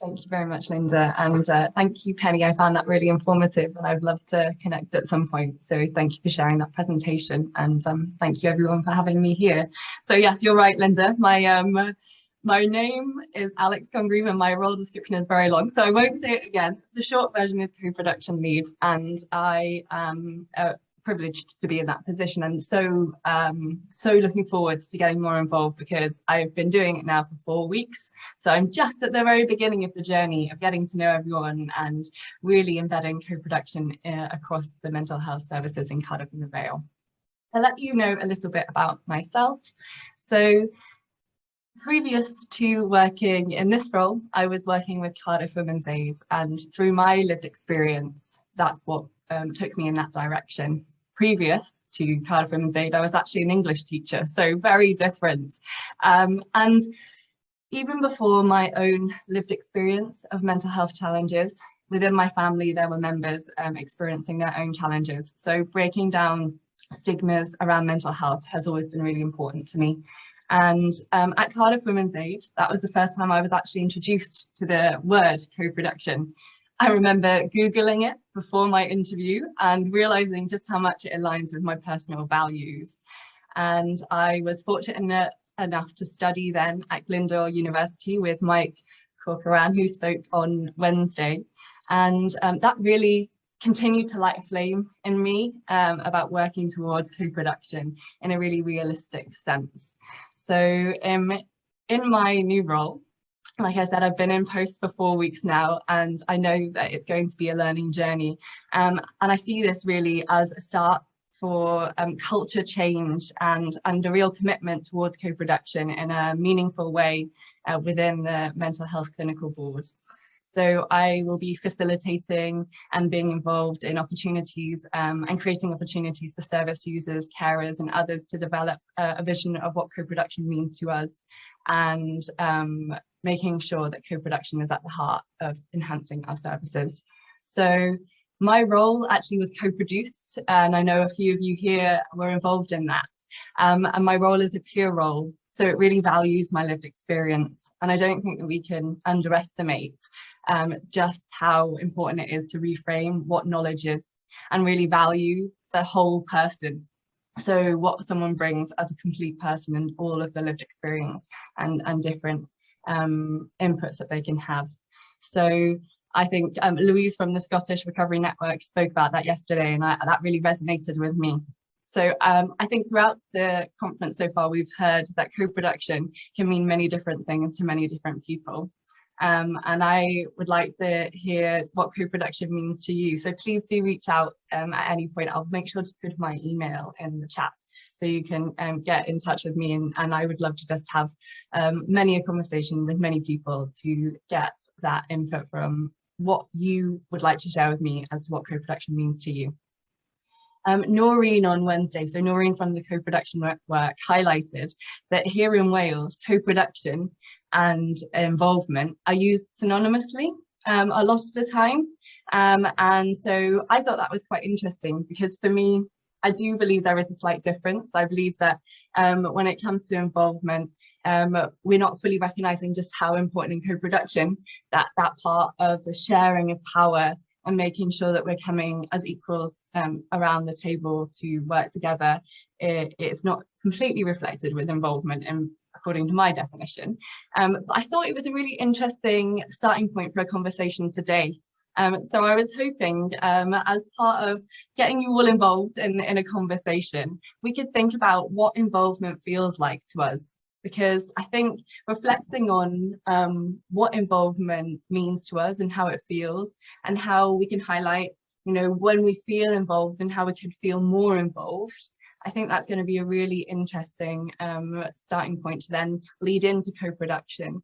Thank you very much, Linda, and thank you, Penny. I found that really informative, and I'd love to connect at some point. So thank you for sharing that presentation, and thank you everyone for having me here. So yes, you're right, Linda. My name is Alex Congreve, and my role description is very long, so I won't say it again. The short version is co-production lead, and I am privileged to be in that position, and so looking forward to getting more involved, because I've been doing it now for 4 weeks. So I'm just at the very beginning of the journey of getting to know everyone and really embedding co-production across the mental health services in Cardiff and Vale. I'll let you know a little bit about myself. So previous to working in this role, I was working with Cardiff Women's Aid, and through my lived experience, that's what took me in that direction. Previous to Cardiff Women's Aid, I was actually an English teacher, so very different. And even before my own lived experience of mental health challenges, within my family, there were members experiencing their own challenges. So breaking down stigmas around mental health has always been really important to me. And at Cardiff Women's Aid, that was the first time I was actually introduced to the word co-production. I remember Googling it before my interview and realizing just how much it aligns with my personal values. And I was fortunate enough to study then at Glyndŵr University with Mike Corcoran, who spoke on Wednesday. And that really continued to light a flame in me about working towards co-production in a really realistic sense. So in my new role, like I said, I've been in post for 4 weeks now, and I know that it's going to be a learning journey. And I see this really as a start for culture change and a real commitment towards co-production in a meaningful way within the Mental Health Clinical Board. So I will be facilitating and being involved in opportunities and creating opportunities for service users, carers and others to develop a vision of what co-production means to us, and making sure that co-production is at the heart of enhancing our services. So my role actually was co-produced, and I know a few of you here were involved in that. And my role is a peer role, so it really values my lived experience. And I don't think that we can underestimate just how important it is to reframe what knowledge is and really value the whole person. So what someone brings as a complete person and all of the lived experience and different inputs that they can have. So I think Louise from the Scottish Recovery Network spoke about that yesterday, and that really resonated with me. So I think throughout the conference so far, we've heard that co-production can mean many different things to many different people. And I would like to hear what co-production means to you. So please do reach out at any point. I'll make sure to put my email in the chat so you can get in touch with me. And I would love to just have many a conversation with many people to get that input from what you would like to share with me as to what co-production means to you. Noreen on Wednesday, so Noreen from the co-production network, highlighted that here in Wales, co-production and involvement are used synonymously a lot of the time. And so I thought that was quite interesting, because for me, I do believe there is a slight difference. I believe that when it comes to involvement, we're not fully recognizing just how important in co-production that part of the sharing of power and making sure that we're coming as equals around the table to work together. It's not completely reflected with involvement, and according to my definition. But I thought it was a really interesting starting point for a conversation today. So I was hoping, as part of getting you all involved in a conversation, we could think about what involvement feels like to us. Because I think reflecting on what involvement means to us and how it feels, and how we can highlight, you know, when we feel involved and how we could feel more involved, I think that's going to be a really interesting starting point to then lead into co-production